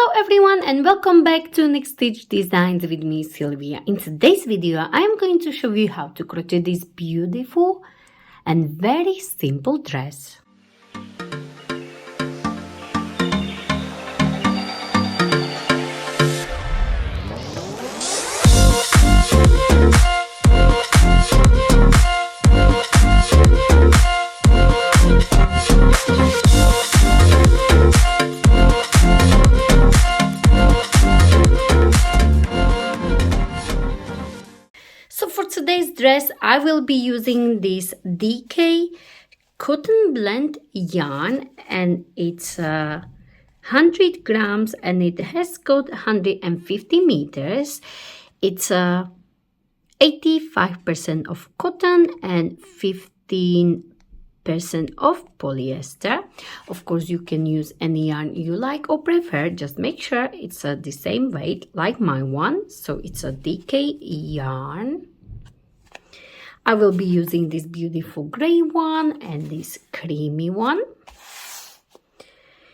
Hello everyone and welcome back to Next Stitch Designs with me, Sylvia. In today's video, I am going to show you how to crochet this beautiful and very simple dress. So for today's dress, I will be using this DK cotton blend yarn, and it's 100 grams and it has got 150 meters. It's 85% of cotton and 15% of polyester. Of course, you can use any yarn you like or prefer. Just make sure it's the same weight like my one. So it's a DK yarn. I will be using this beautiful gray one and this creamy one.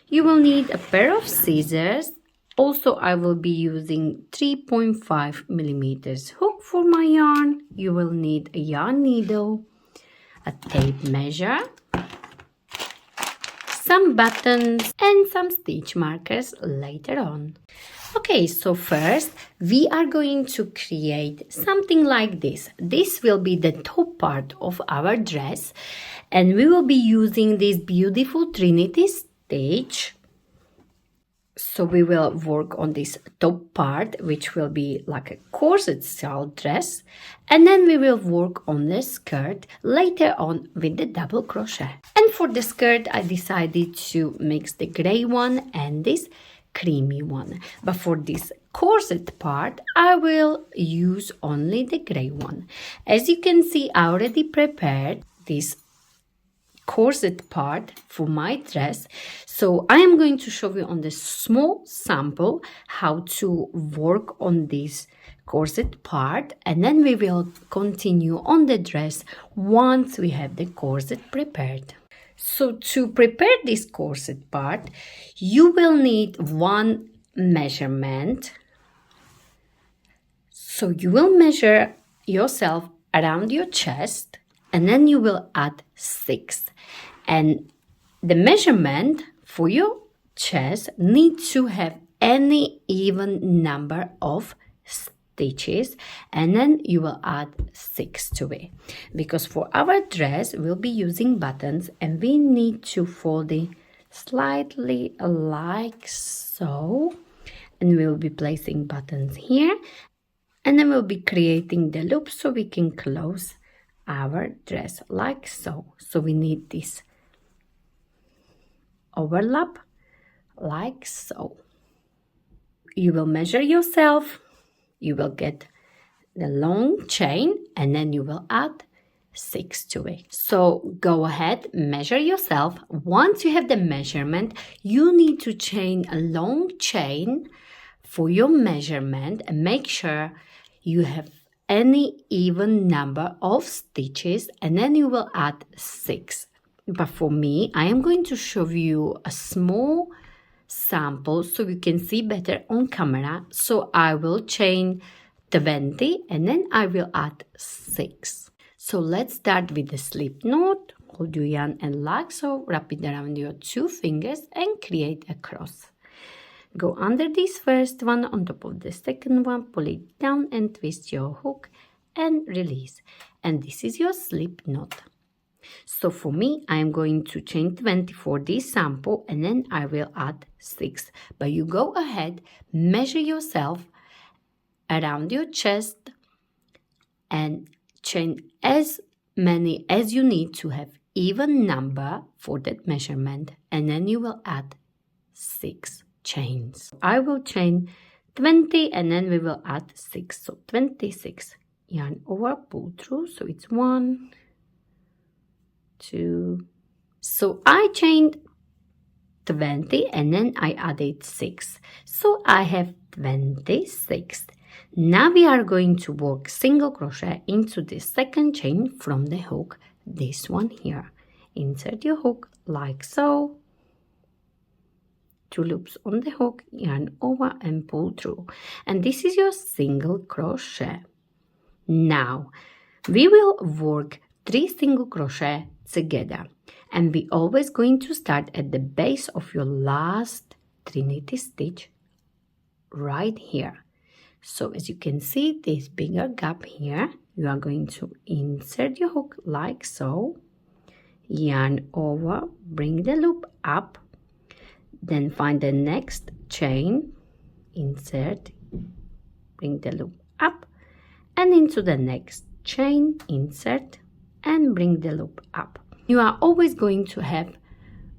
You will need a pair of scissors. Also, I will be using 3.5 millimeters hook for my yarn. You will need a yarn needle, a tape measure, some buttons and some stitch markers later on. Okay, so first we are going to create something like this. This will be the top part of our dress and we will be using this beautiful Trinity stitch. So we will work on this top part, which will be like a corset style dress, and then we will work on the skirt later on with the double crochet. And for the skirt, I decided to mix the gray one and this creamy one. But for this corset part, I will use only the gray one. As you can see, I already prepared this corset part for my dress, so I am going to show you on the small sample how to work on this corset part, and then we will continue on the dress once we have the corset prepared. So to prepare this corset part, you will need one measurement. So you will measure yourself around your chest and then you will add 6. And the measurement for your chest needs to have any even number of stitches, and then you will add 6 to it, because for our dress we'll be using buttons and we need to fold it slightly like so, and we'll be placing buttons here, and then we'll be creating the loop so we can close our dress like so. So we need this overlap like so. You will measure yourself, you will get the long chain, and then you will add 6 to it. So go ahead, measure yourself. Once you have the measurement, you need to chain a long chain for your measurement and make sure you have any even number of stitches, and then you will add 6. But for me, I am going to show you a small sample so you can see better on camera. So I will chain 20 and then I will add 6. So let's start with the slip knot. Hold your yarn and like so, wrap it around your 2 fingers and create a cross. Go under this first one, on top of the second one, pull it down and twist your hook and release. And this is your slip knot. So for me, I am going to chain 20 for this sample and then I will add 6. But you go ahead, measure yourself around your chest and chain as many as you need to have even number for that measurement, and then you will add 6 chains. I will chain 20 and then we will add 6, so 26. Yarn over, pull through, so it's 1, 2. So I chained 20 and then I added 6, so I have 26. Now we are going to work single crochet into the second chain from the hook, this one here. Insert your hook like so 2 loops on the hook, yarn over and pull through, and this is your single crochet. Now we will work 3 single crochet together, and we always going to start at the base of your last trinity stitch right here. So as you can see, this bigger gap here, you are going to insert your hook like so, yarn over, bring the loop up, then find the next chain, insert, bring the loop up, and into the next chain, insert, and bring the loop up. You are always going to have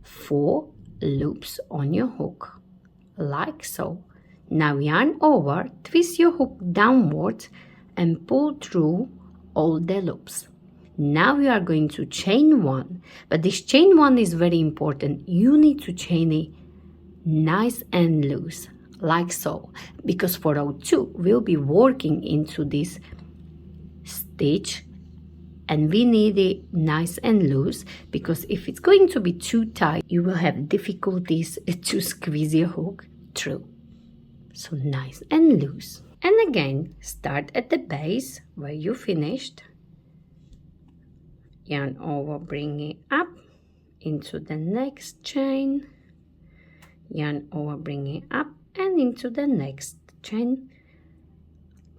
4 loops on your hook, like so. Now yarn over, twist your hook downwards, and pull through all the loops. Now we are going to chain 1, but this chain 1 is very important. You need to chain it nice and loose, like so, because for row 2 we'll be working into this stitch, and we need it nice and loose, because if it's going to be too tight, you will have difficulties to squeeze your hook through. So nice and loose. And again, start at the base where you finished, yarn over, bring it up into the next chain, yarn over, bring it up and into the next chain,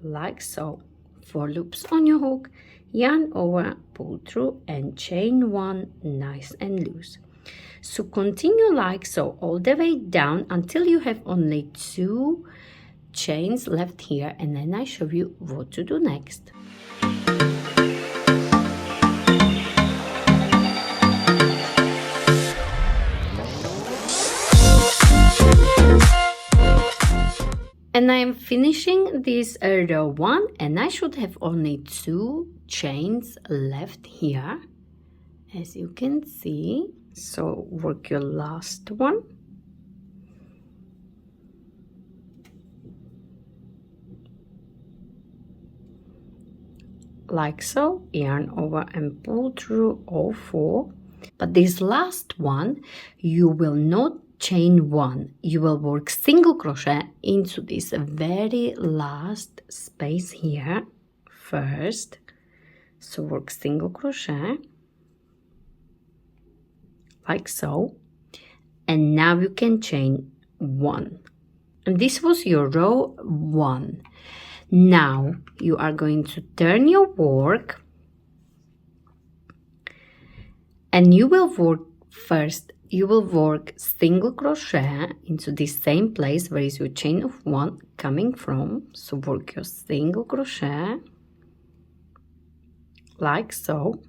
like so. 4 loops on your hook, yarn over, pull through, and chain 1 nice and loose. So continue like so all the way down until you have only 2 chains left here, and then I show you what to do next. And I am finishing this row 1, and I should have only 2 chains left here, as you can see. So work your last one, like so, yarn over and pull through all 4. But this last one, you will not chain 1, you will work single crochet into this very last space here first. So work single crochet like so, and now you can chain 1, and this was your row 1. Now you are going to turn your work, and you will work first, you will work single crochet into the same place where is your chain of 1 coming from. So work your single crochet like so,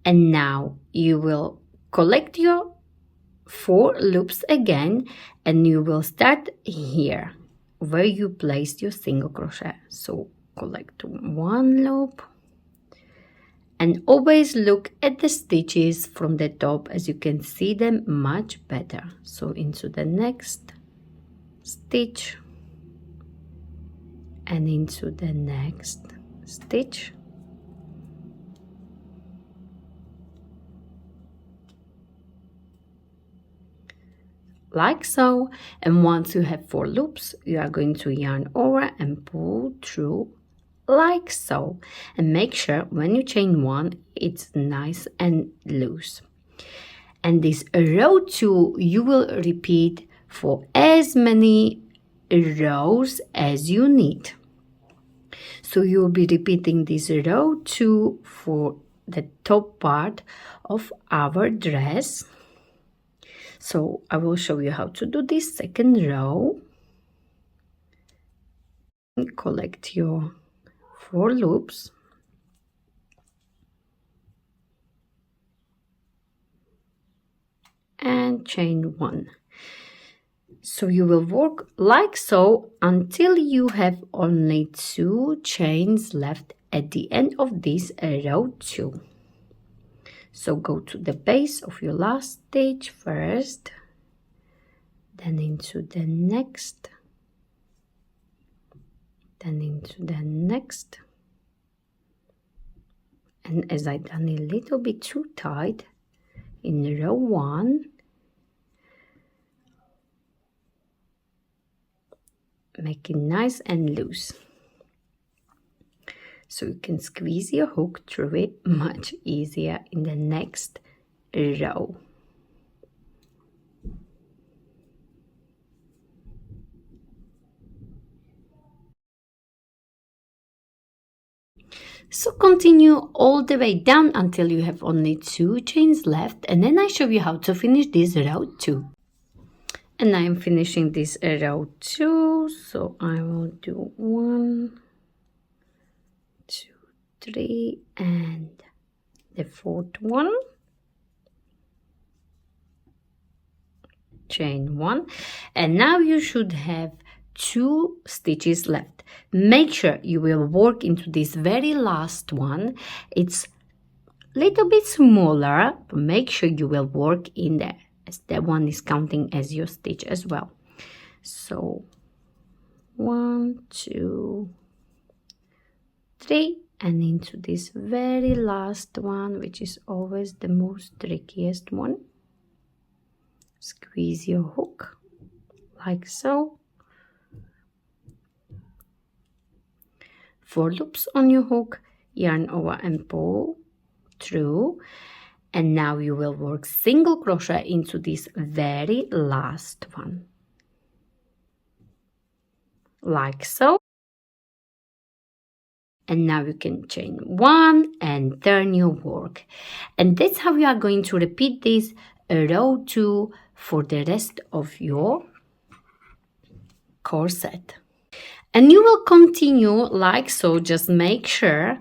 and now you will collect your 4 loops again, and you will start here where you placed your single crochet. So collect 1 loop, and always look at the stitches from the top, as you can see them much better. So into the next stitch and into the next stitch, like so. And once you have 4 loops, you are going to yarn over and pull through like so, and make sure when you chain 1 it's nice and loose. And this row 2 you will repeat for as many rows as you need. So you will be repeating this row 2 for the top part of our dress. So I will show you how to do this second row. Collect your 4 loops, and chain 1. So you will work like so until you have only 2 chains left at the end of this row 2. So go to the base of your last stitch first, then into the next, then into the next. And as I done a little bit too tight in row 1, Make it nice and loose. So you can squeeze your hook through it much easier in the next row. So continue all the way down until you have only 2 chains left, and then I show you how to finish this row 2. And I am finishing this row 2, so I will do 1, 2, 3, and the 4th one. Chain 1, and now you should have 2 stitches left. Make sure you will work into this very last one. It's a little bit smaller, but make sure you will work in there, as that one is counting as your stitch as well. So 1, 2, 3, and into this very last one, which is always the most trickiest one. Squeeze your hook like so. 4 loops on your hook, yarn over and pull through, and now you will work single crochet into this very last one, like so. And now you can chain 1 and turn your work, and that's how you are going to repeat this row 2 for the rest of your corset. And you will continue like so. Just make sure,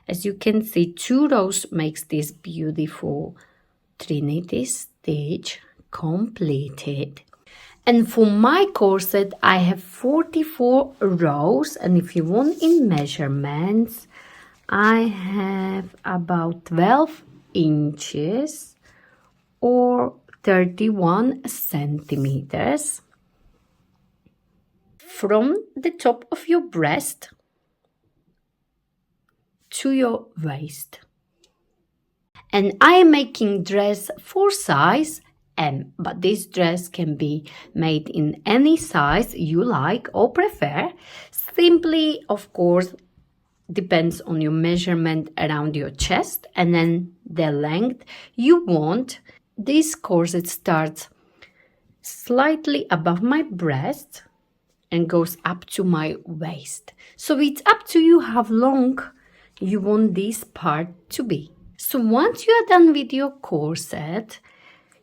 as you can see, 2 rows makes this beautiful trinity stitch completed. And for my corset I have 44 rows, and if you want in measurements, I have about 12 inches or 31 centimeters from the top of your breast to your waist. And I am making dress for size M, but this dress can be made in any size you like or prefer. Simply, of course, depends on your measurement around your chest and then the length you want. This corset starts slightly above my breast and goes up to my waist. So it's up to you how long you want this part to be. So once you are done with your corset,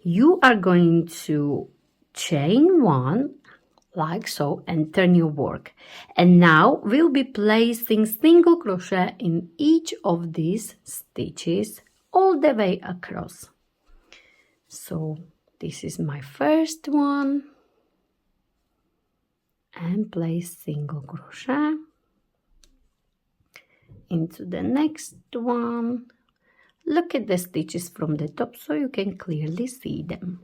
you are going to chain 1 like so and turn your work. And now we'll be placing single crochet in each of these stitches all the way across. So this is my first one, and place single crochet into the next one. Look at the stitches from the top so you can clearly see them.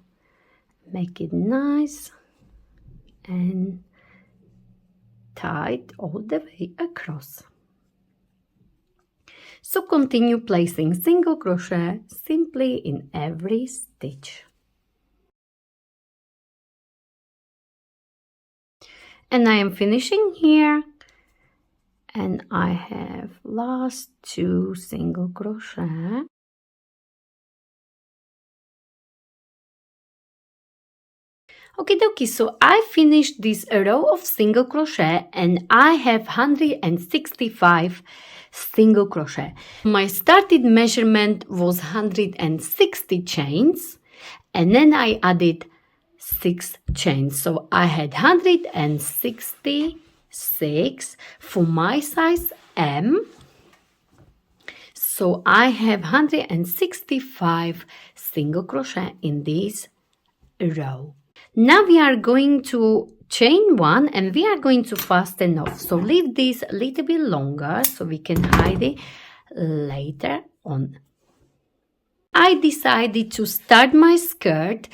Make it nice and tight all the way across. So continue placing single crochet simply in every stitch. And I am finishing here, and I have last 2 single crochet. Okay, dokie, so I finished this row of single crochet and I have 165 single crochet. My started measurement was 160 chains, and then I added 6 chains. So I had 166 for my size M. So I have 165 single crochet in this row. Now we are going to chain 1 and we are going to fasten off. So leave this a little bit longer so we can hide it later on. I decided to start my skirt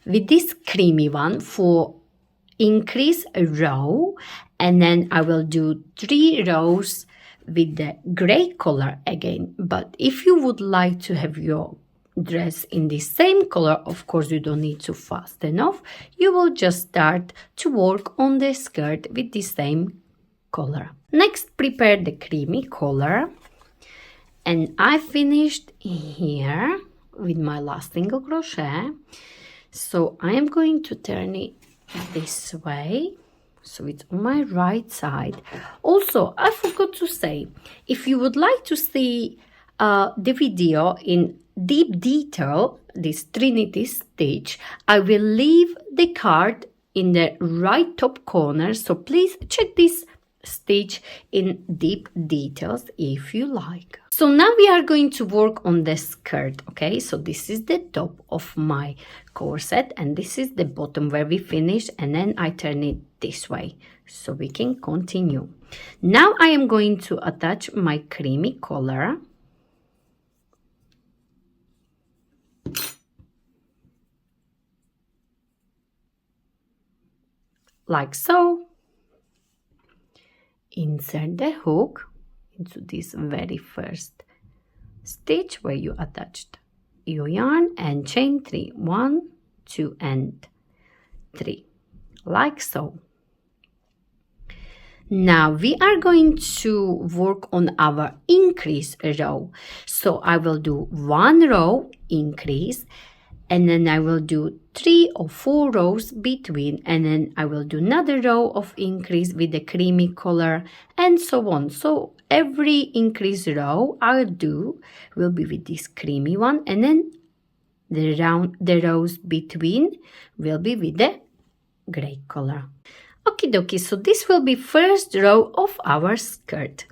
with this creamy one for increase a row, and then I will do 3 rows with the gray color again. But if you would like to have your dress in the same color, of course you don't need to fasten off. You will just start to work on the skirt with the same color. Next, prepare the creamy color, and I finished here with my last single crochet. So I am going to turn it this way, so it's on my right side. Also, I forgot to say, if you would like to see the video in deep detail, this Trinity stitch, I will leave the card in the right top corner, so please check this stitch in deep details if you like. So now we are going to work on the skirt. Okay, so this is the top of my corset and this is the bottom where we finished, and then I turn it this way so we can continue. Now I am going to attach my creamy color. Like so. Insert the hook into this very first stitch where you attached your yarn and chain 3, 1, 2 and 3, like so. Now we are going to work on our increase row. So I will do 1 row increase, and then I will do 3 or 4 rows between, and then I will do another row of increase with the creamy color, and so on. So every increase row I'll do will be with this creamy one, and then the rows between will be with the gray color. Okie dokie, so this will be first row of our skirt.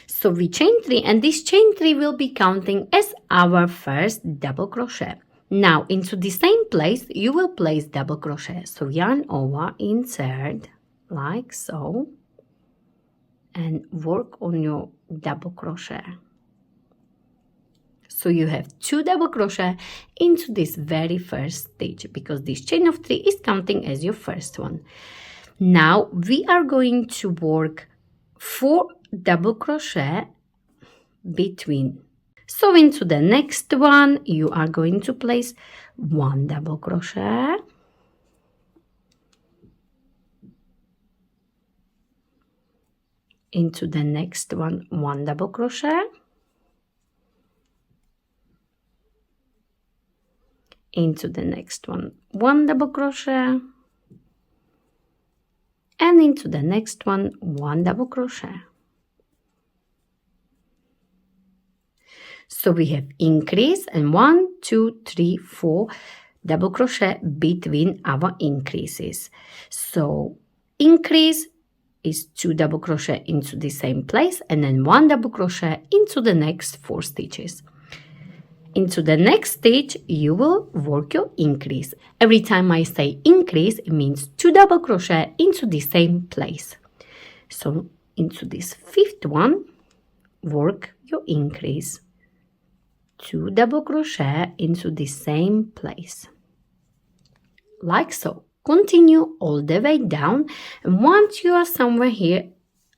So we chain 3, and this chain 3 will be counting as our first double crochet. Now into the same place you will place double crochet. So yarn over, insert like so, and work on your double crochet. So you have 2 double crochet into this very first stitch, because this chain of 3 is counting as your first one. Now we are going to work 4 double crochet between. So into the next one you are going to place 1 double crochet, into the next one 1 double crochet, into the next one 1 double crochet, and into the next one 1 double crochet. So we have increase and 1, 2, 3, 4 double crochet between our increases. So increase is 2 double crochet into the same place, and then 1 double crochet into the next 4 stitches. Into the next stitch you will work your increase. Every time I say increase, it means 2 double crochet into the same place. So into this 5th one, work your increase. 2 double crochet into the same place, like so. Continue all the way down, and once you are somewhere here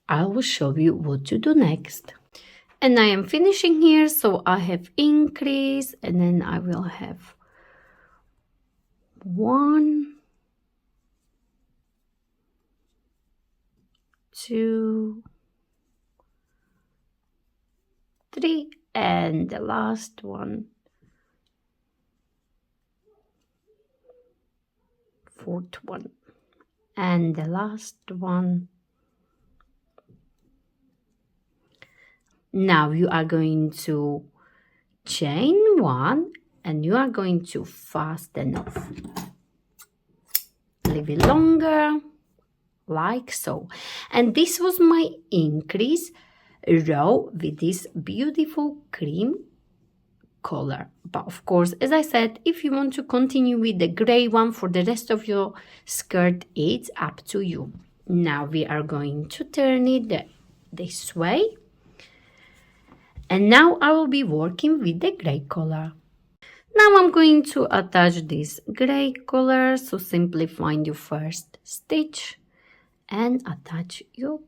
I will show you what to do next. And I am finishing here, so I have increase, and then I will have 1, 2, 3, and the last one, 4th one, and the last one. Now you are going to chain 1 and you are going to fasten off. Leave it longer, like so. And this was my increase row with this beautiful cream color. But of course, as I said, if you want to continue with the gray one for the rest of your skirt, it's up to you. Now we are going to turn it this way. And now I will be working with the gray color. Now I'm going to attach this gray color, so simply find your first stitch and attach your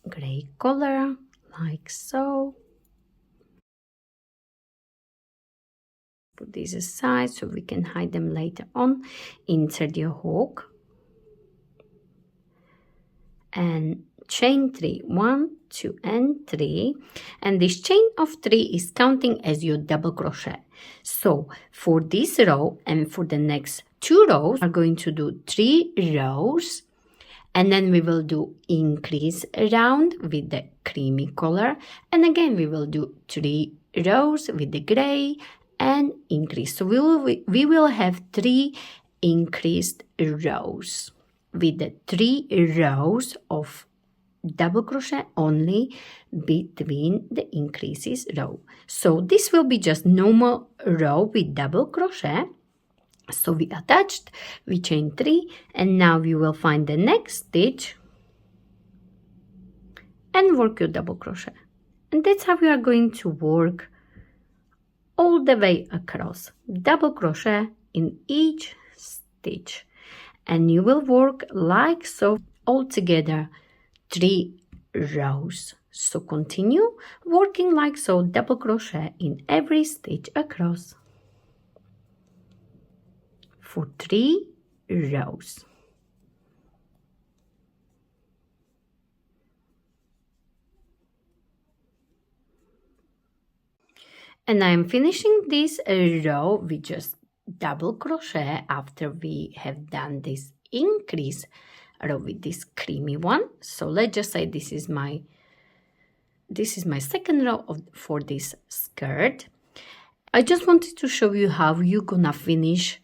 gray color like so. put these aside so we can hide them later on. Insert your hook and chain 3, 1, 2 and 3, and this chain of 3 is counting as your double crochet. So for this row and for the next 2 rows, we are going to do 3 rows, and then we will do increase round with the creamy color, and again we will do 3 rows with the gray and increase. So we will have 3 increased rows with the 3 rows of double crochet only between the increases row. So this will be just normal row with double crochet. So we attached, we chain 3, and now you will find the next stitch and work your double crochet. And that's how we are going to work all the way across. Double crochet in each stitch, and you will work like so all together 3 rows. So continue working like so, double crochet in every stitch across for 3 rows. And I am finishing this row with just double crochet after we have done this increase row with this creamy one. So let's just say this is my second row for this skirt. I just wanted to show you how you're gonna finish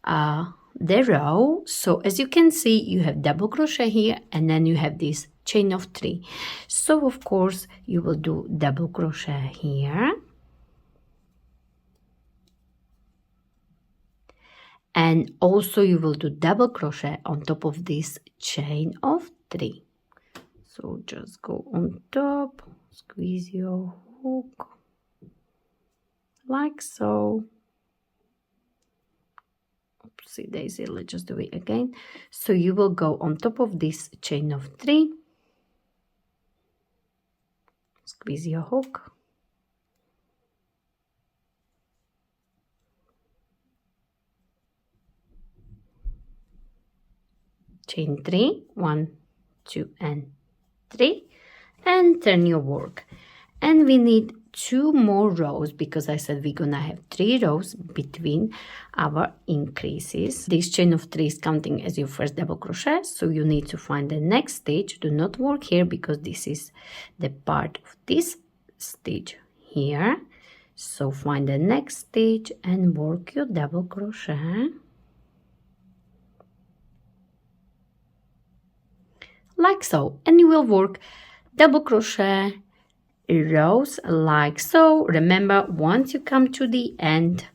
the row. So as you can see, you have double crochet here, and then you have this chain of 3. So of course you will do double crochet here, and also you will do double crochet on top of this chain of 3. So just go on top, squeeze your hook like so. Oopsie daisy, let's just do it again. So you will go on top of this chain of 3, squeeze your hook, chain 3, 1, 2 and 3, and turn your work. And we need 2 more rows because I said we're gonna have 3 rows between our increases. This chain of 3 is counting as your first double crochet, so you need to find the next stitch. Do not work here because this is the part of this stitch here. So find the next stitch and work your double crochet like so, and you will work double crochet rows like so. Remember, once you come to the end,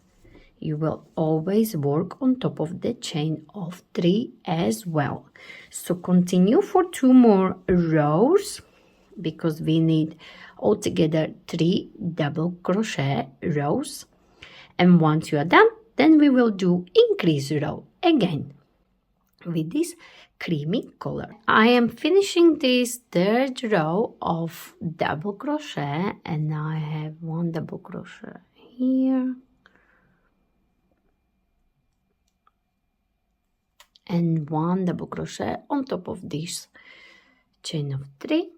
you will always work on top of the chain of 3 as well. So continue for 2 more rows because we need altogether 3 double crochet rows, and once you are done, then we will do increase row again with this creamy color. I am finishing this 3rd row of double crochet, and now I have 1 double crochet here and 1 double crochet on top of this chain of 3.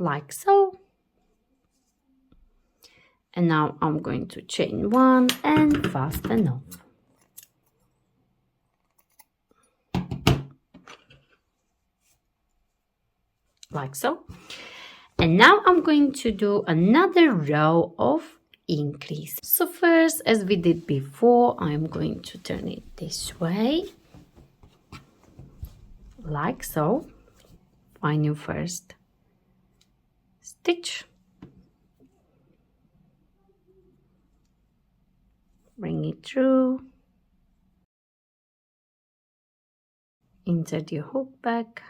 Like so. And now I'm going to chain 1 and fasten off. Like so. And now I'm going to do another row of increase. So first, as we did before, I'm going to turn it this way. Like so. Find your first stitch, bring it through, insert your hook back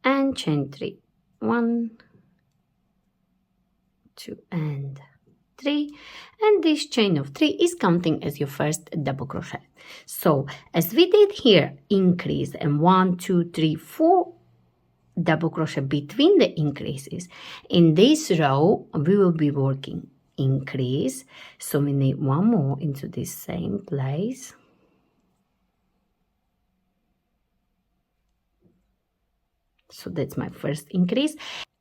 and chain 3, 1, 2 and 3, and this chain of 3 is counting as your first double crochet. So as we did here, increase and 1, 2, 3, 4 double crochet between the increases. In this row we will be working increase, so we need one more into this same place. So that's my first increase,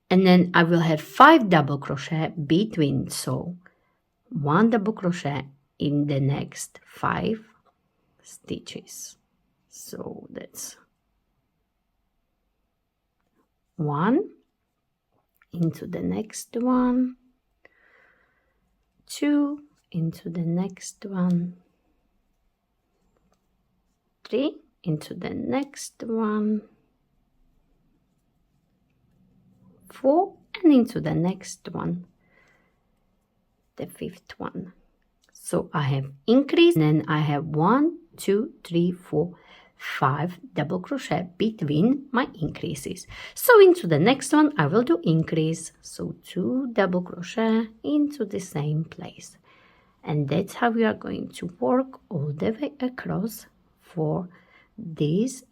and then I will have 5 double crochet between, so 1 double crochet in the next 5 stitches. So that's 1 into the next one, 2 into the next one, 3 into the next one, 4 and into the next one, the 5th one. So I have increase, and then I have 1, 2, 3, 4, 5 double crochet between my increases. So into the next one I will do increase, so 2 double crochet into the same place, and that's how we are going to work all the way across for this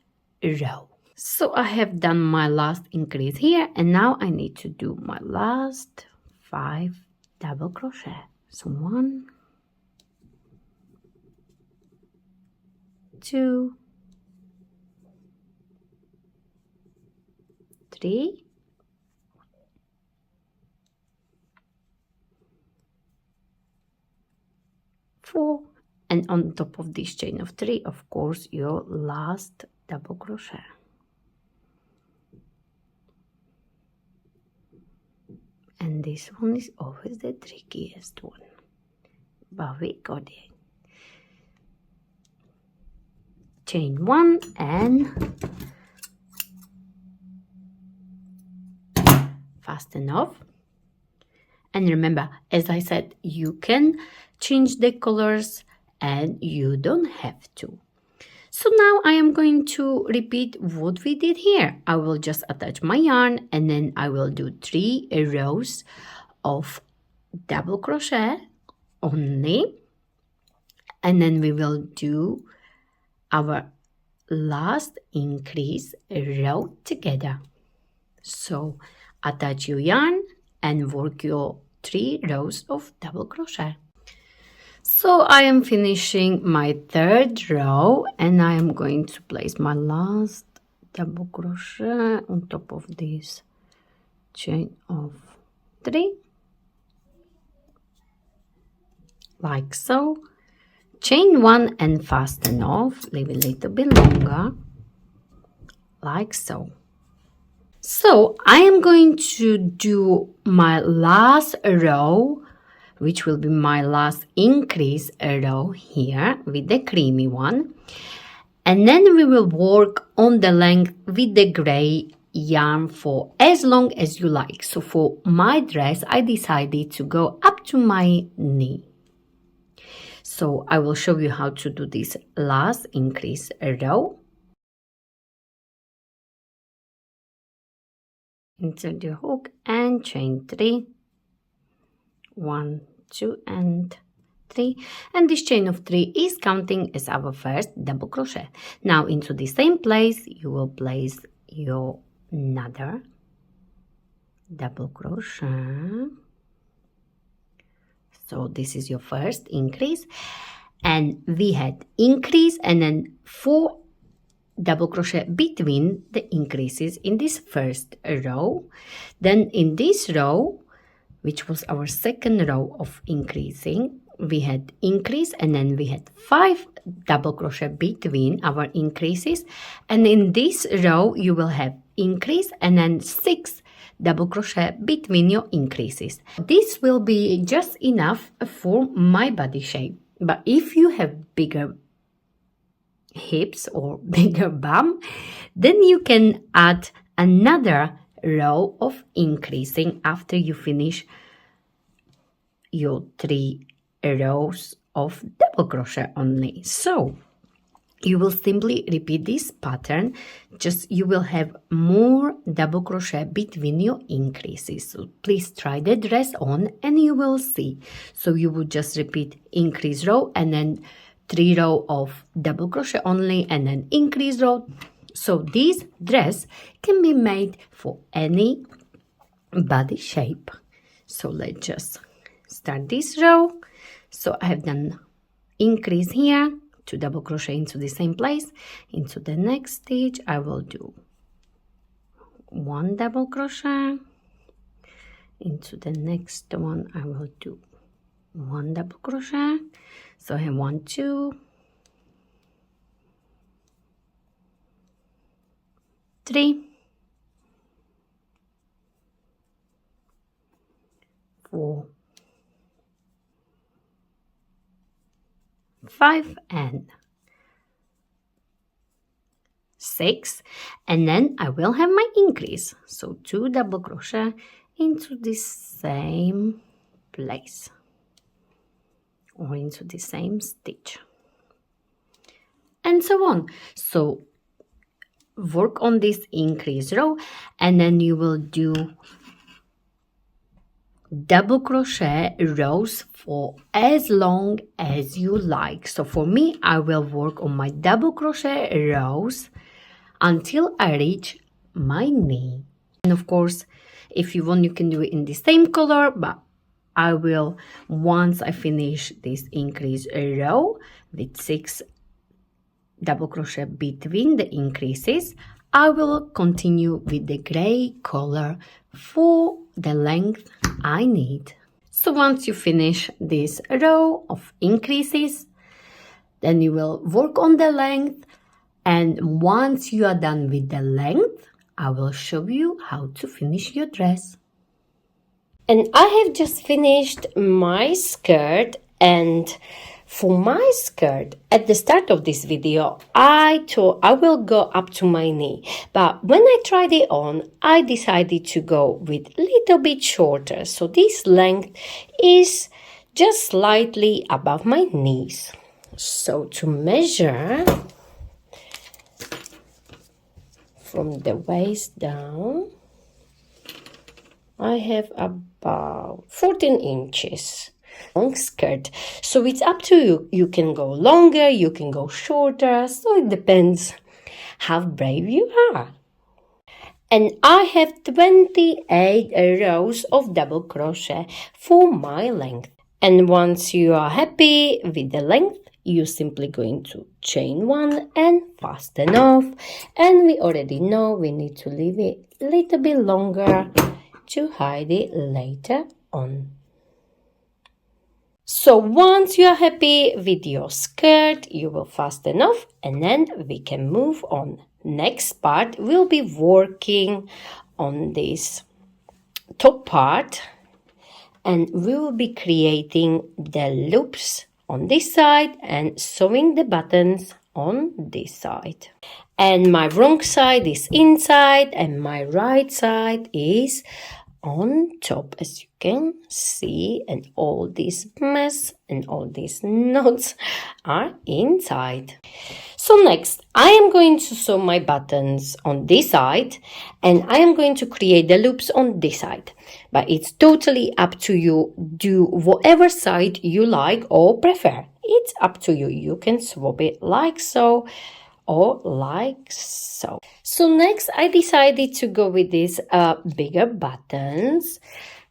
row. So I have done my last increase here, and now I need to do my last 5 double crochet. So 1, 2, 3, 4, and on top of this chain of 3, of course, your last double crochet. And this one is always the trickiest one, but we got it. Chain 1 and fasten off. And remember, as I said, you can change the colors and you don't have to. So now I am going to repeat what we did here. I will just attach my yarn, and then I will do 3 rows of double crochet only, and then we will do our last increase row together. So attach your yarn and work your 3 rows of double crochet. So I am finishing my 3rd row, and I am going to place my last double crochet on top of this chain of 3, like so. Chain 1 and fasten off, leave a little bit longer, like so. So I am going to do my last row, which will be my last increase row here with the creamy one, and then we will work on the length with the gray yarn for as long as you like. So for my dress I decided to go up to my knee. So I will show you how to do this last increase row. Insert your hook and chain 3, 1, 2 and 3, and this chain of 3 is counting as our first double crochet. Now into the same place you will place your another double crochet. So this is your first increase, and we had increase and then 4 double crochet between the increases in this first row. Then in this row, which was our 2nd row of increasing, we had increase and then we had 5 double crochet between our increases, and in this row you will have increase and then 6 double crochet between your increases. This will be just enough for my body shape, but if you have bigger hips or bigger bum, then you can add another row of increasing after you finish your 3 rows of double crochet only. So You will simply repeat this pattern, just you will have more double crochet between your increases. So please try the dress on and you will see. So you will just repeat increase row and then 3 row of double crochet only and then increase row. So this dress can be made for any body shape. So let's just start this row. So I have done increase here, 2 double crochet into the same place. Into the next stitch I will do 1 double crochet. Into the next one I will do 1 double crochet. So I have 1, 2, 3, 4, 5 and 6, and then I will have my increase. So 2 double crochet into the same place or into the same stitch and so on. So work on this increase row and then you will do double crochet rows for as long as you like. So for me, I will work on my double crochet rows until I reach my knee. And of course, if you want, you can do it in the same color, but I will, once I finish this increase row with 6 double crochet between the increases, I will continue with the gray color for the length I need. So once you finish this row of increases, then you will work on the length, and once you are done with the length, I will show you how to finish your dress. And I have just finished my skirt, and for my skirt, at the start of this video, I thought I will go up to my knee. But when I tried it on, I decided to go with a little bit shorter. So this length is just slightly above my knees. So to measure from the waist down, I have about 14 inches. Long skirt, so it's up to you. You can go longer, you can go shorter, so it depends how brave you are. And I have 28 rows of double crochet for my length. And once you are happy with the length, you're simply going to chain 1 and fasten off. And we already know we need to leave it a little bit longer to hide it later on. So once you are happy with your skirt, you will fasten off and then we can move on. Next part, we'll be working on this top part and we will be creating the loops on this side and sewing the buttons on this side. And my wrong side is inside and my right side is on top, as you can see, and all this mess and all these knots are inside. So next, I am going to sew my buttons on this side and I am going to create the loops on this side. But it's totally up to you. Do whatever side you like or prefer. It's up to you. You can swap it like so or like so. So next I decided to go with these bigger buttons.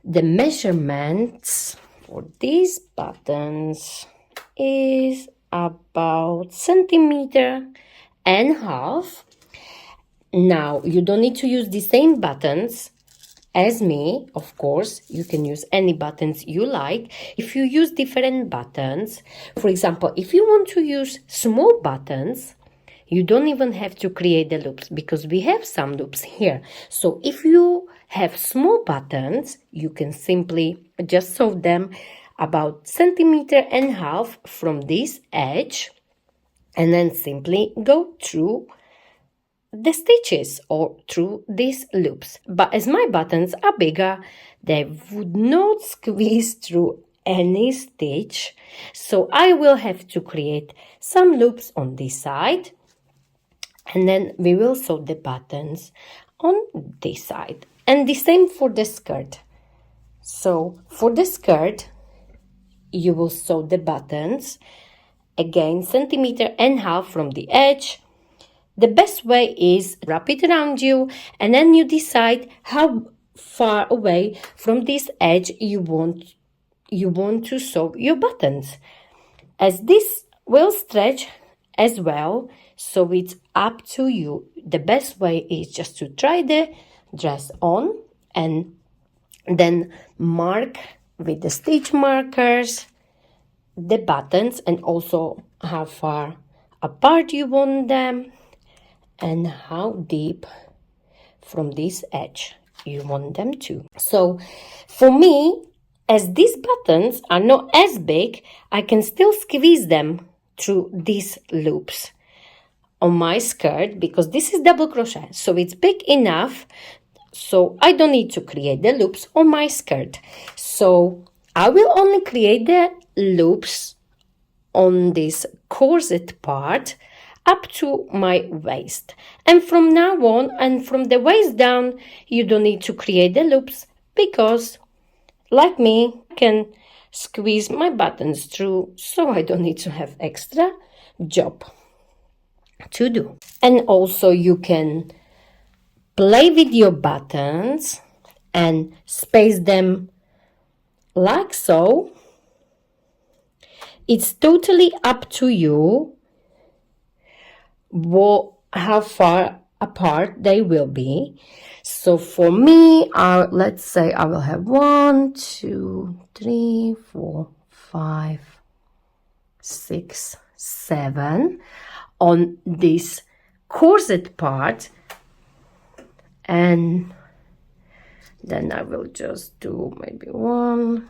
The measurements for these buttons is about 1.5 centimeters. Now you don't need to use the same buttons as me, of course. You can use any buttons you like. If you use different buttons, for example, if you want to use small buttons, you don't even have to create the loops because we have some loops here. So if you have small buttons, you can simply just sew them about 1.5 centimeters from this edge and then simply go through the stitches or through these loops. But as my buttons are bigger, they would not squeeze through any stitch. So I will have to create some loops on this side, and then we will sew the buttons on this side. And the same for the skirt. So for the skirt, you will sew the buttons again 1.5 centimeters from the edge. The best way is wrap it around you, and then you decide how far away from this edge you want to sew your buttons, as this will stretch as well, so it's up to you. The best way is just to try the dress on and then mark with the stitch markers the buttons, and also how far apart you want them and how deep from this edge you want them to. So for me, as these buttons are not as big, I can still squeeze them through these loops on my skirt, because this is double crochet, so it's big enough, so I don't need to create the loops on my skirt. So I will only create the loops on this corset part up to my waist, and from now on and from the waist down you don't need to create the loops, because like me, I can squeeze my buttons through, so I don't need to have extra job to do. And also you can play with your buttons and space them like so. It's totally up to you how far apart they will be. So for me, let's say I will have 1, 2, 3, 4, 5, 6, 7 on this corset part, and then I will just do maybe 1,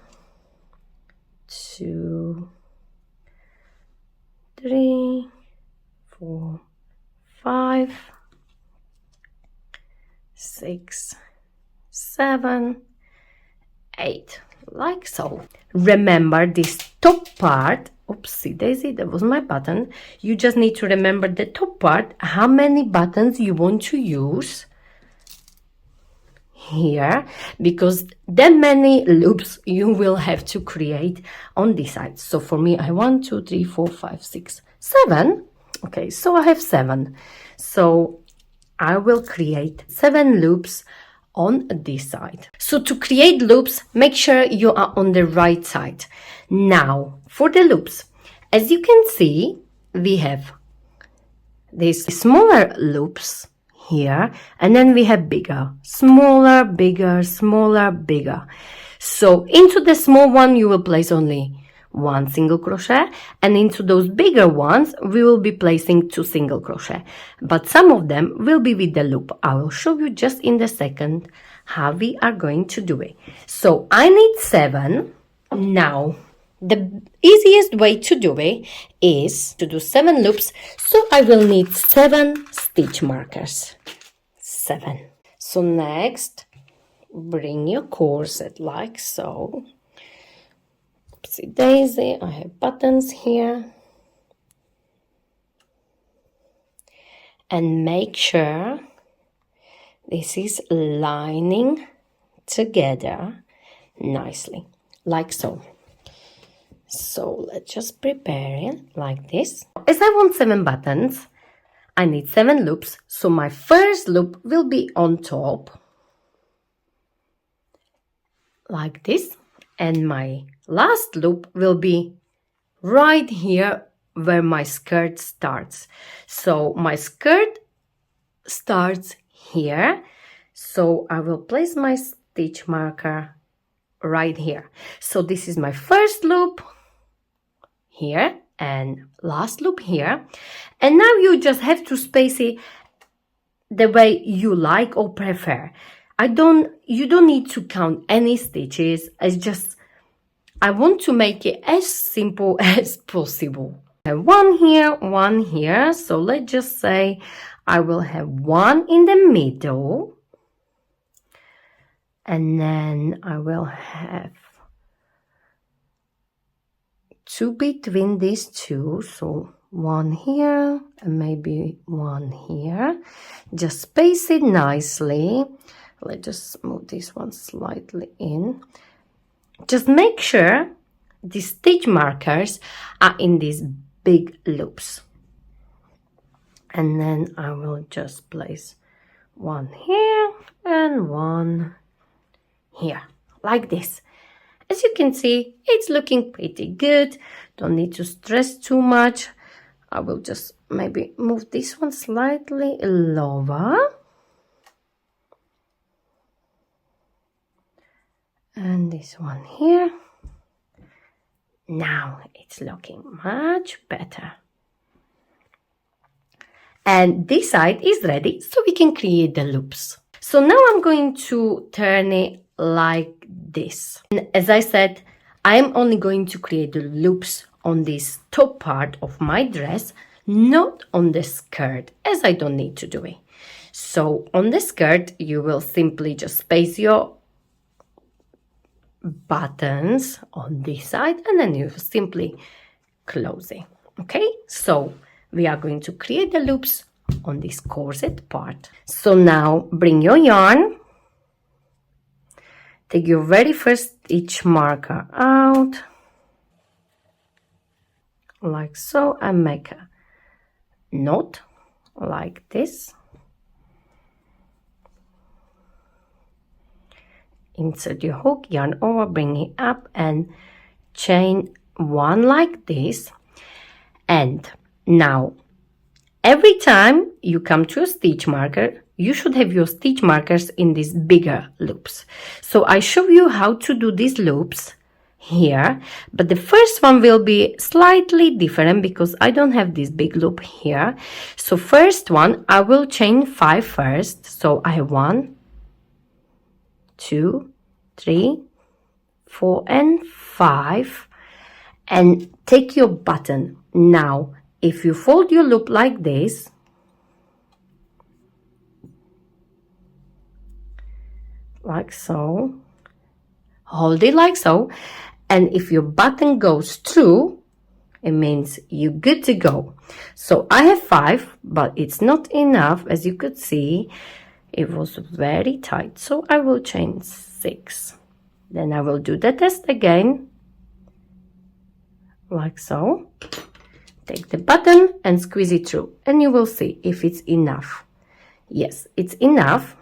2, 3, 4, 5, 6, 7, 8, like so. Remember this top part, oopsie daisy, that was my button. You just need to remember the top part, how many buttons you want to use here, because that many loops you will have to create on this side. So for me, I 1, 2, 3, 4, 5, 6, 7. Okay, so I have 7. So I will create 7 loops on this side. So to create loops, make sure you are on the right side. Now for the loops, as you can see, we have these smaller loops here, and then we have bigger, smaller, bigger, smaller, bigger. So into the small one you will place only 1 single crochet, and into those bigger ones we will be placing 2 single crochet, but some of them will be with the loop. I will show you just in a second how we are going to do it. So I need 7. Now the easiest way to do it is to do 7 loops, so I will need 7 stitch markers. 7. So next, bring your corset like so. Oopsie daisy, I have buttons here. And make sure this is lining together nicely, like so. So let's just prepare it like this. As I want 7 buttons, I need 7 loops. So my first loop will be on top, like this. And my last loop will be right here where my skirt starts. So my skirt starts here. So I will place my stitch marker right here. So this is my first loop here and last loop here. And now you just have to space it the way you like or prefer. You don't need to count any stitches. It's just, I want to make it as simple as possible. I have 1 here, 1 here. So let's just say I will have 1 in the middle. And then I will have two between these two, so one here and maybe one here. Just space it nicely. Let's just move this one slightly in. Just make sure the stitch markers are in these big loops. And then I will just place one here and one here, like this. As you can see, it's looking pretty good. Don't need to stress too much. I will just maybe move this one slightly lower. And this one here. Now it's looking much better. And this side is ready, so we can create the loops. So now I'm going to turn it like this. And as I said, I'm only going to create the loops on this top part of my dress, not on the skirt, as I don't need to do it. So on the skirt, you will simply just space your buttons on this side, and then you simply close it. Okay, so we are going to create the loops on this corset part. So now bring your yarn, take your very first stitch marker out, like so, and make a knot like this. Insert your hook, yarn over, bring it up, and chain one like this. And now every time you come to a stitch marker, you should have your stitch markers in these bigger loops. So I show you how to do these loops here, but the first one will be slightly different because I don't have this big loop here. So first one, I will chain 5 first. So I have 1, 2, 3, 4, and 5, and take your button. Now, if you fold your loop like this, like so, hold it like so, and if your button goes through, it means you're good to go. So I have 5, but it's not enough. As you could see, it was very tight, so I will chain 6. Then I will do the test again, like so. Take the button and squeeze it through, and you will see if it's enough. Yes, it's enough.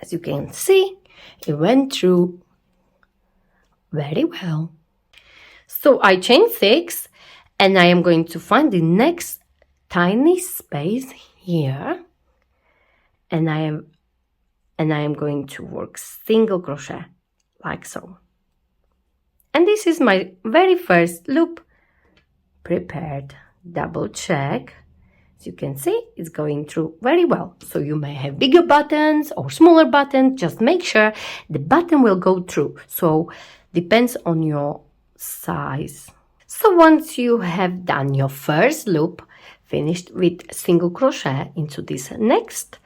As you can see, it went through very well. So I chained 6, and I am going to find the next tiny space here, and I am going to work single crochet like so. And this is my very first loop prepared. Double check. As you can see, it's going through very well. So you may have bigger buttons or smaller buttons. Just make sure the button will go through. So depends on your size. So once you have done your first loop, finished with single crochet into this next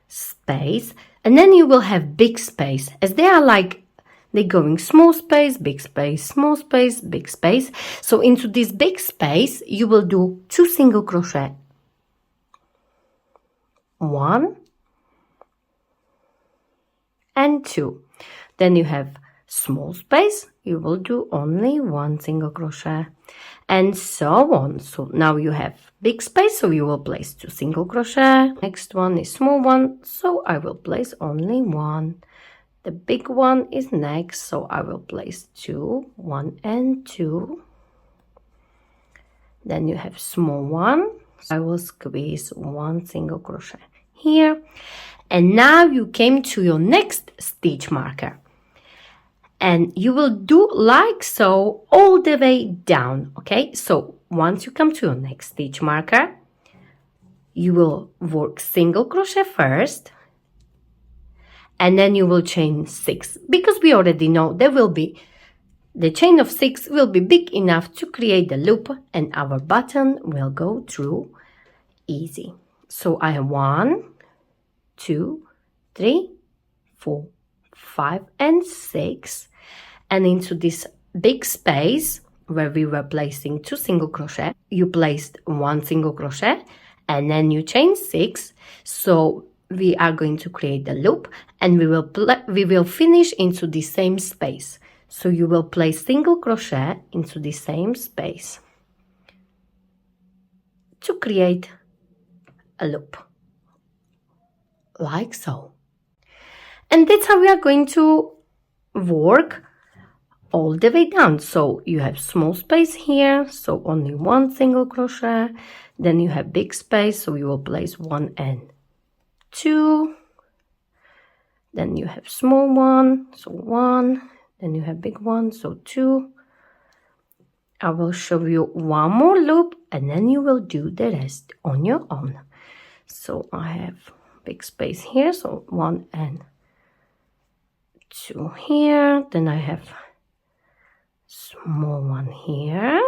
space, and then you will have big space, as they are like they're going small space, big space, small space, big space. So into this big space, you will do 2 single crochet. 1 and 2. Then you have small space, you will do only 1 single crochet, and so on. So now you have big space, so you will place 2 single crochet. Next one is small one, so I will place only 1. The big one is next, so I will place 2, 1 and 2. Then you have small one, so I will squeeze 1 single crochet here. And now you came to your next stitch marker, and you will do like so all the way down. Okay, so once you come to your next stitch marker, you will work single crochet first, and then you will chain 6, because we already know there will be the chain of 6 will be big enough to create the loop, and our button will go through easy. So I have 1, 2, 3, 4, 5 and 6, and into this big space where we were placing 2 single crochet, you placed 1 single crochet and then you chain 6. So we are going to create a loop and we will finish into the same space. So you will place single crochet into the same space to create a loop, like so. And that's how we are going to work all the way down. So you have small space here, so only 1 single crochet. Then you have big space, so you will place 1 and 2. Then you have small one, so 1. Then you have big one, so 2. I will show you one more loop and then you will do the rest on your own. So I have big space here, so 1 and 2 here. Then I have small one here.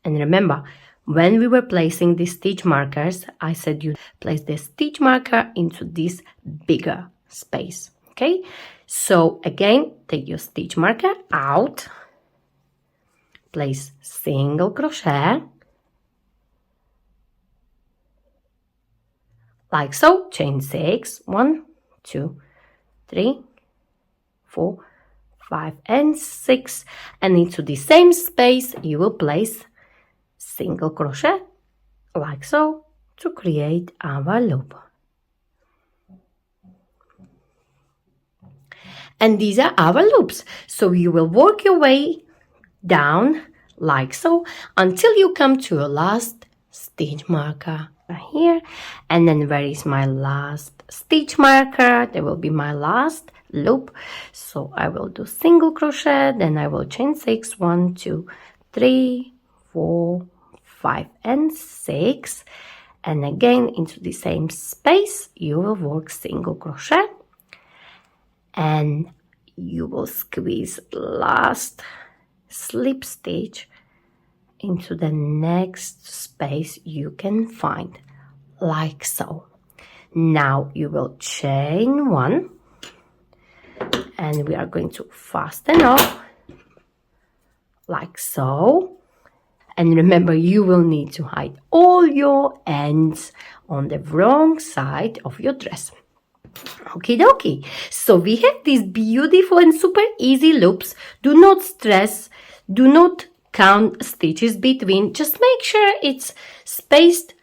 And remember, when we were placing the stitch markers, I said you place the stitch marker into this bigger space. Okay, so again, take your stitch marker out, place single crochet, like so, chain 6, 1, 2, 3, 4, 5, and 6, and into the same space you will place single crochet, like so, to create our loop. And these are our loops. So you will work your way down like so until you come to your last stitch marker here. And then where is my last stitch marker? There will be my last loop. So I will do single crochet, then I will chain 6, 1, 2, 3, 4, 5, and 6. And again into the same space you will work single crochet, and you will squeeze last slip stitch into the next space you can find, like so. Now you will chain 1 and we are going to fasten off like so. And remember, you will need to hide all your ends on the wrong side of your dress. Okie dokie. So we have these beautiful and super easy loops. Do not stress. Do not count stitches between. Just make sure it's spaced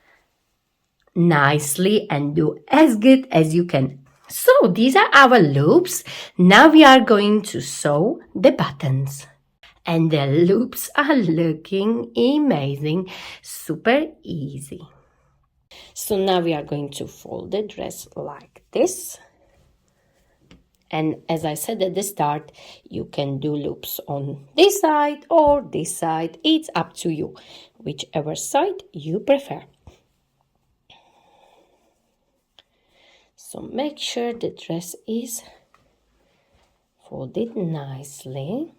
nicely and do as good as you can. So these are our loops. Now we are going to sew the buttons. And the loops are looking amazing, super easy. So now we are going to fold the dress like this. And as I said at the start, you can do loops on this side or this side. It's up to you, whichever side you prefer. So make sure the dress is folded nicely,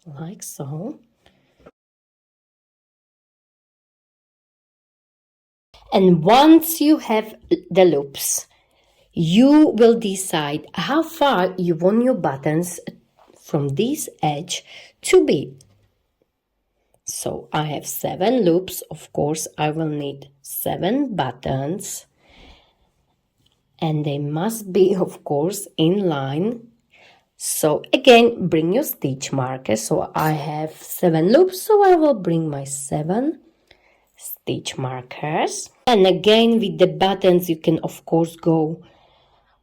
like so. And once you have the loops, you will decide how far you want your buttons from this edge to be. So I have 7 loops. Of course, I will need 7 buttons. And they must be, of course, in line. So again, bring your stitch marker. So I have 7 loops, so I will bring my 7 stitch markers. And again, with the buttons, you can, of course, go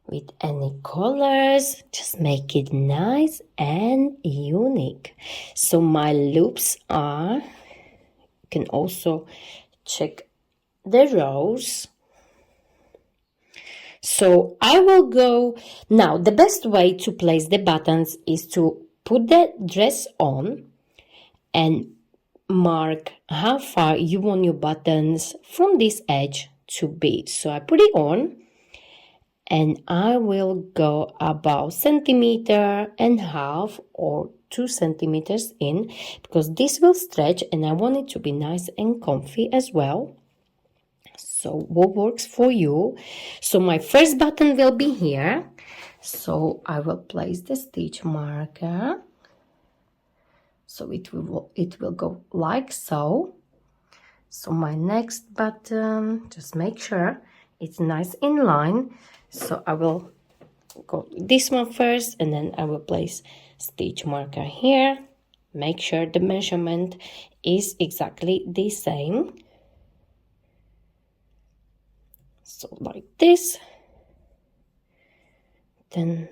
with any colors. Just make it nice and unique. So my loops are, you can also check the rows. So I will go, now the best way to place the buttons is to put the dress on and mark how far you want your buttons from this edge to be. So I put it on and I will go about 1.5 centimeters or 2 centimeters in, because this will stretch and I want it to be nice and comfy as well. So what works for you? So my first button will be here. So I will place the stitch marker So it will go like so. So my next button, just make sure it's nice in line. So I will go this one first, and then I will place stitch marker here. Make sure the measurement is exactly the same. So like this. Then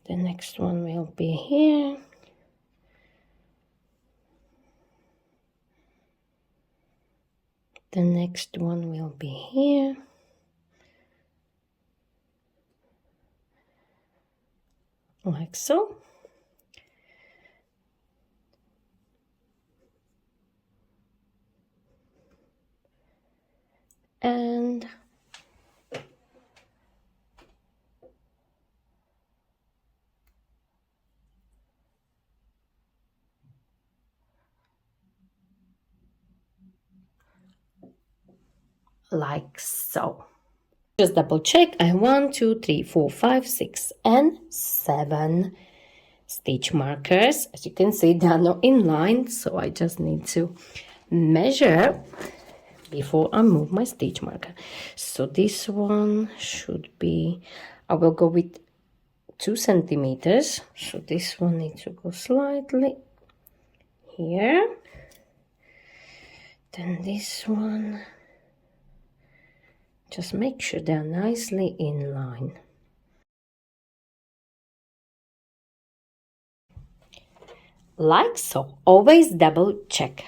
the next one will be here. The next one will be here. Like so. And like so. Just double check. I have 1, 2, 3, 4, 5, 6, and 7 stitch markers. As you can see, they are not in line, so I just need to measure before I move my stitch marker. So this one should be, I will go with 2 centimeters. So this one needs to go slightly here. Then this one, just make sure they're nicely in line. Like so. Always double check.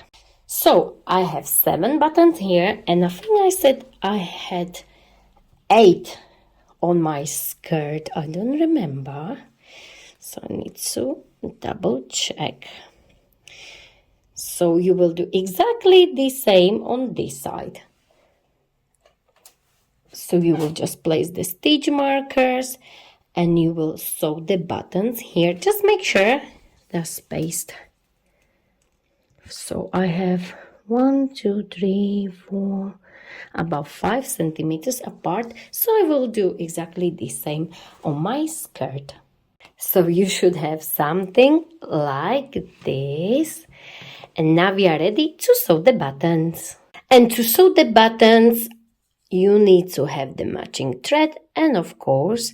So I have 7 buttons here, and I think I said I had 8 on my skirt. I don't remember, so I need to double check. So you will do exactly the same on this side. So you will just place the stitch markers and you will sew the buttons here. Just make sure they're spaced. So I have 1, 2, 3, 4, about 5 centimeters apart. So I will do exactly the same on my skirt. So you should have something like this. And now we are ready to sew the buttons. And to sew the buttons, you need to have the matching thread and of course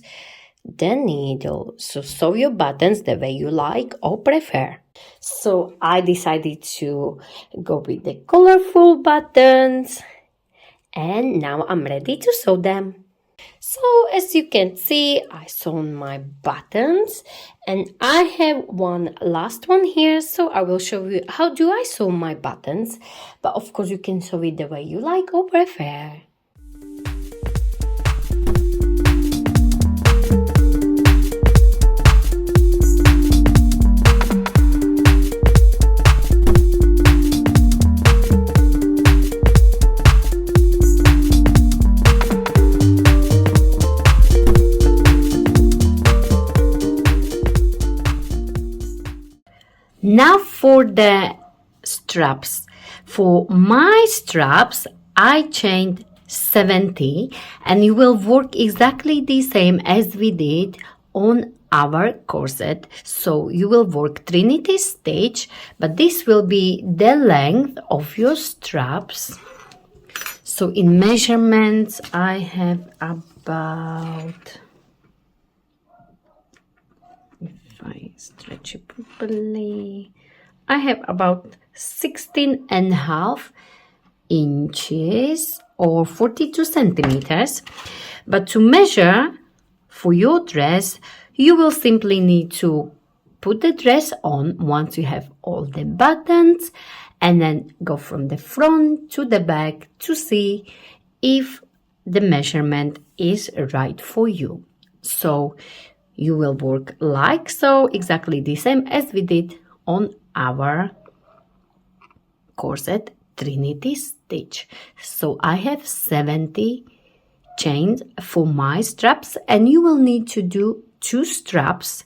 the needle. So sew your buttons the way you like or prefer. So I decided to go with the colorful buttons, and now I'm ready to sew them. So as you can see, I sewn my buttons, and I have one last one here, so I will show you how do I sew my buttons. But of course you can sew it the way you like or prefer. Now for the straps. For my straps, I chained 70, and you will work exactly the same as we did on our corset. So you will work trinity stitch, but this will be the length of your straps. So in measurements, I have about, if I stretch it properly, I have about 16.5 inches or 42 centimeters. But to measure for your dress, you will simply need to put the dress on once you have all the buttons, and then go from the front to the back to see if the measurement is right for you. So you will work like so, exactly the same as we did on our corset trinity stitch. So I have 70 chains for my straps, and you will need to do 2 straps,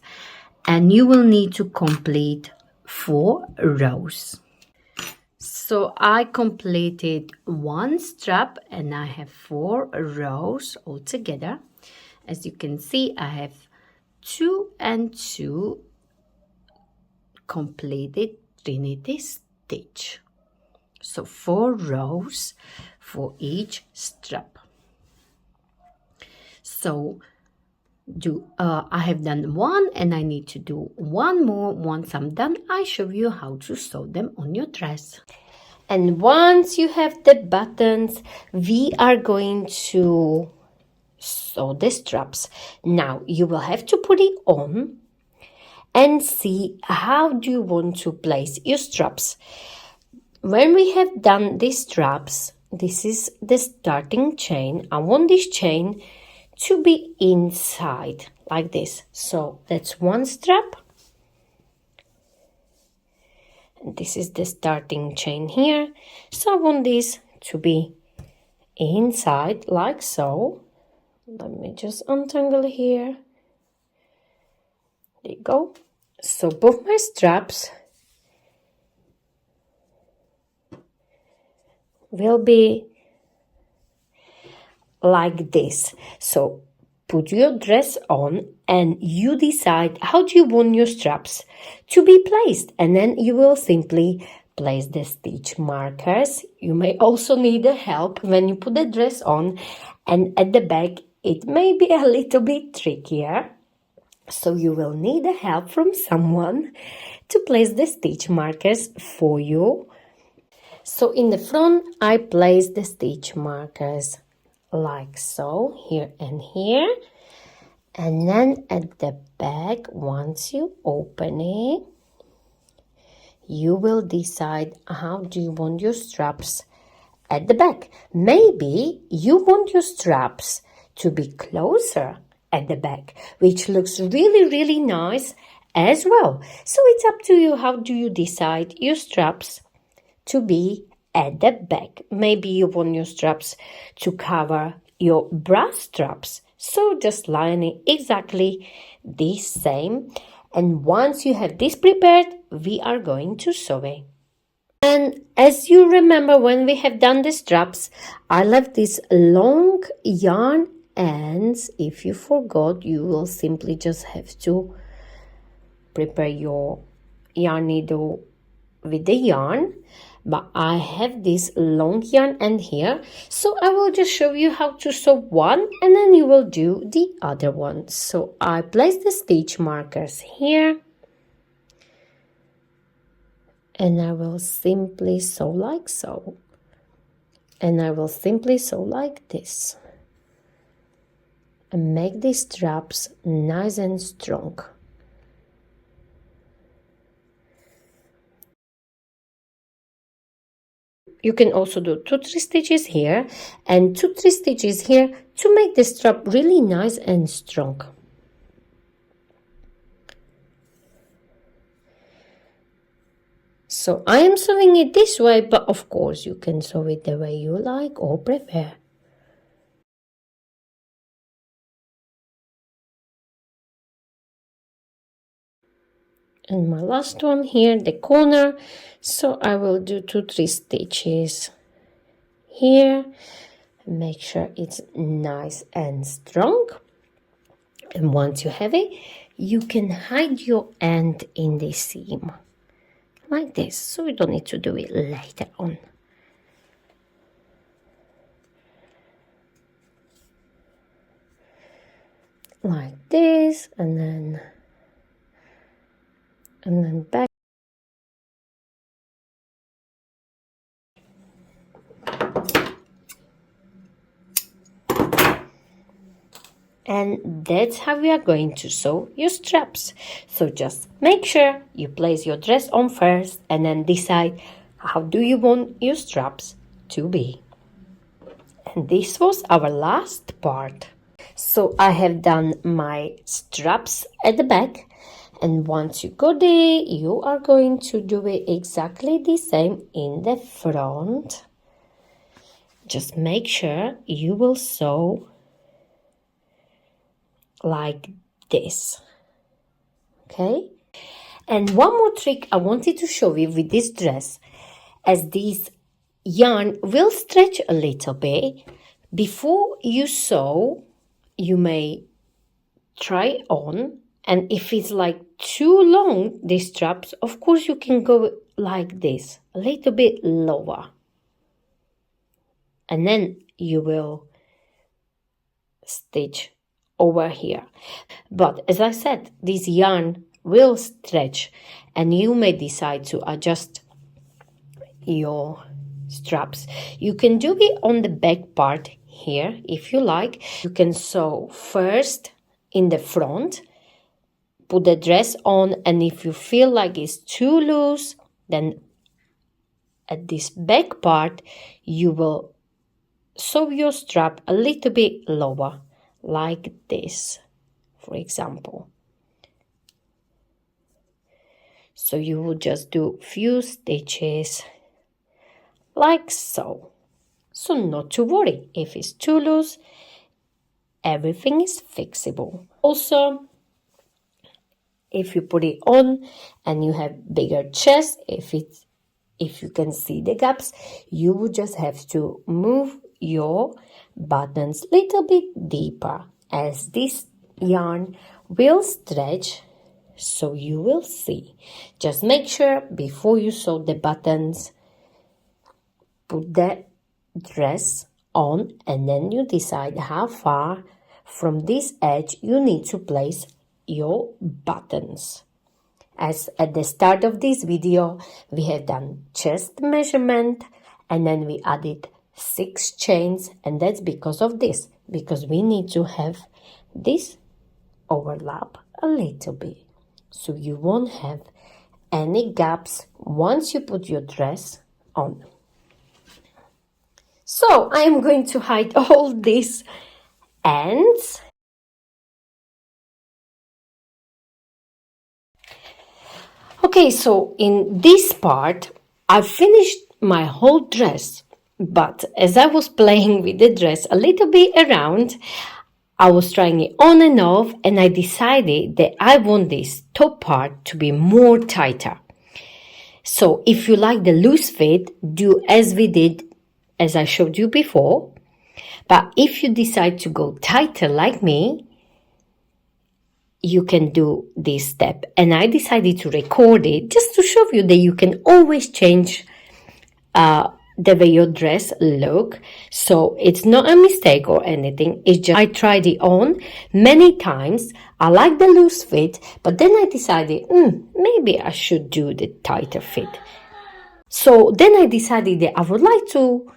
and you will need to complete 4 rows. So I completed 1 strap and I have 4 rows altogether. As you can see, I have 2 and 2 completed trinity stitch. So 4 rows for each strap. So I have done one and I need to do one more. Once I'm done, I show you how to sew them on your dress. And once you have the buttons, we are going to sew the straps. Now you will have to put it on and see how do you want to place your straps. When we have done these straps, this is the starting chain. I want this chain to be inside like this. So that's one strap. And this is the starting chain here. So I want this to be inside like so. Let me just untangle here. There you go. So both my straps will be like this. So put your dress on and you decide how do you want your straps to be placed, and then you will simply place the stitch markers. You may also need a help when you put the dress on, and at the back it may be a little bit trickier, so you will need a help from someone to place the stitch markers for you. So in the front I place the stitch markers like so, here and here, and then at the back, once you open it, you will decide how do you want your straps at the back. Maybe you want your straps to be closer at the back, which looks really, really nice as well. So it's up to you. How do you decide your straps to be at the back? Maybe you want your straps to cover your bra straps, so just line it exactly the same. And once you have this prepared, we are going to sew it. And as you remember, when we have done the straps, I left this long yarn ends. If you forgot, you will simply just have to prepare your yarn needle with the yarn. But I have this long yarn end here, so I will just show you how to sew one and then you will do the other one. So I place the stitch markers here and I will simply sew like so, and I will simply sew like this and make these straps nice and strong. You can also do 2-3 stitches here and 2-3 stitches here to make the strap really nice and strong. So I am sewing it this way, but of course you can sew it the way you like or prefer. And my last one here, the corner, so I will do 2-3 stitches here. Make sure it's nice and strong, and once you have it, you can hide your end in the seam like this, so you don't need to do it later on. Like this, and then back. And that's how we are going to sew your straps. So just make sure you place your dress on first and then decide how do you want your straps to be. And this was our last part. So I have done my straps at the back, and once you go there, you are going to do it exactly the same in the front. Just make sure you will sew like this, okay? And one more trick I wanted to show you with this dress, as this yarn will stretch a little bit. Before you sew, you may try on And if it's like too long, these straps, of course you can go like this, a little bit lower. And then you will stitch over here. But as I said, this yarn will stretch and you may decide to adjust your straps. You can do it on the back part here if you like. You can sew first in the front, put the dress on, and if you feel like it's too loose, then at this back part you will sew your strap a little bit lower, like this, for example. So you will just do few stitches like so. So not to worry, if it's too loose, everything is fixable. Also, if you put it on and you have bigger chest, if you can see the gaps, you will just have to move your buttons a little bit deeper, as this yarn will stretch, so you will see. Just make sure before you sew the buttons, put the dress on, and then you decide how far from this edge you need to place your buttons. As at the start of this video, we have done chest measurement and then we added 6 chains, and that's because of this, because we need to have this overlap a little bit, so you won't have any gaps once you put your dress on. So I am going to hide all these ends. Okay, so in this part, I finished my whole dress, but as I was playing with the dress a little bit around, I was trying it on and off, and I decided that I want this top part to be more tighter. So if you like the loose fit, do as we did, as I showed you before. But if you decide to go tighter like me, you can do this step. And I decided to record it just to show you that you can always change the way your dress look. So it's not a mistake or anything. It's just I tried it on many times. I like the loose fit, but then I decided maybe I should do the tighter fit. So then I decided that I would like to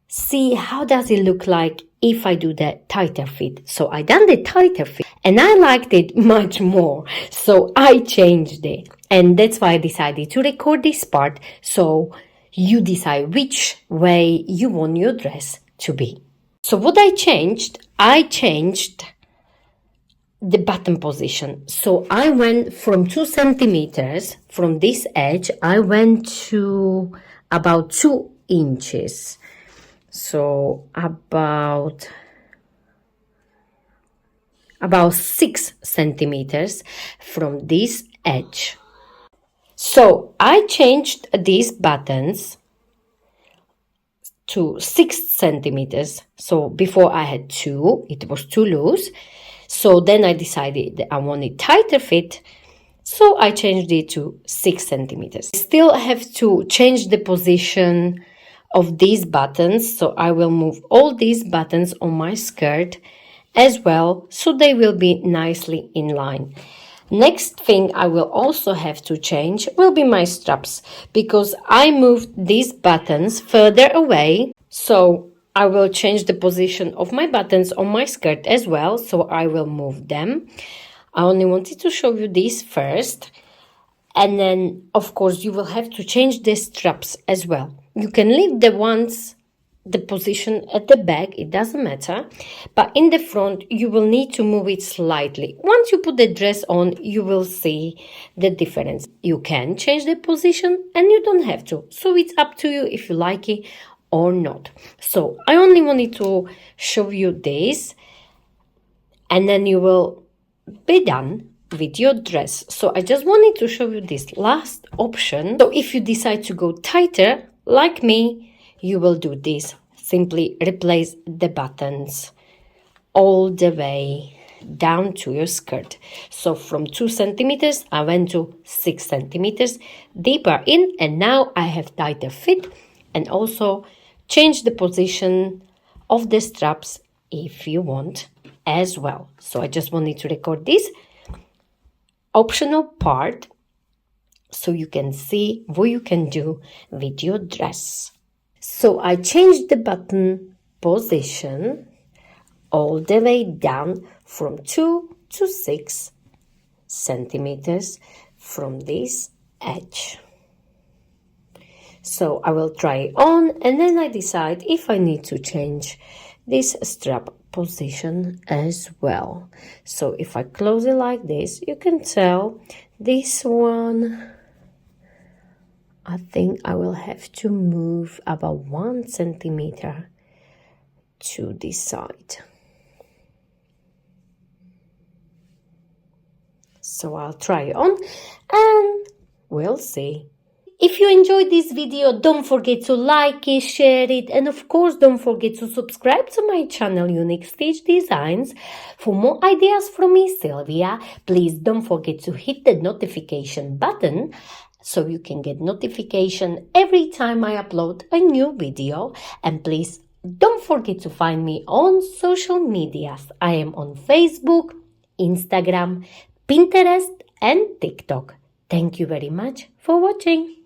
see how does it look like if I do the tighter fit. So I done the tighter fit and I liked it much more. So I changed it, and that's why I decided to record this part, so you decide which way you want your dress to be. So what I changed the button position. So I went from 2 centimeters from this edge, I went to about 2 inches. So about 6 centimeters from this edge. So I changed these buttons to 6 centimeters. So before I had 2, it was too loose. So then I decided that I wanted tighter fit. So I changed it to 6 centimeters. I still have to change the position of these buttons. So I will move all these buttons on my skirt as well, so they will be nicely in line. Next thing I will also have to change will be my straps, because I moved these buttons further away. So I will change the position of my buttons on my skirt as well. So I will move them. I only wanted to show you this first. And then, of course, you will have to change the straps as well. You can leave the position at the back, it doesn't matter. But in the front, you will need to move it slightly. Once you put the dress on, you will see the difference. You can change the position and you don't have to. So it's up to you if you like it or not. So I only wanted to show you this, and then you will be done with your dress. So I just wanted to show you this last option. So if you decide to go tighter like me, you will do this. Simply replace the buttons all the way down to your skirt. So from 2 centimeters, I went to 6 centimeters deeper in, and now I have tighter fit and also change the position of the straps if you want as well. So I just wanted to record this optional part so you can see what you can do with your dress. So I changed the button position all the way down from 2 to 6 centimeters from this edge. So I will try it on and then I decide if I need to change this strap position as well. So if I close it like this, you can tell this one, I think I will have to move about 1 centimeter to this side. So I'll try it on and we'll see. If you enjoyed this video, don't forget to like it, share it, and of course don't forget to subscribe to my channel Unique Stitch Designs. For more ideas from me, Sylvia, please don't forget to hit the notification button so you can get notification every time I upload a new video. And please don't forget to find me on social medias. I am on Facebook, Instagram, Pinterest, and TikTok. Thank you very much for watching.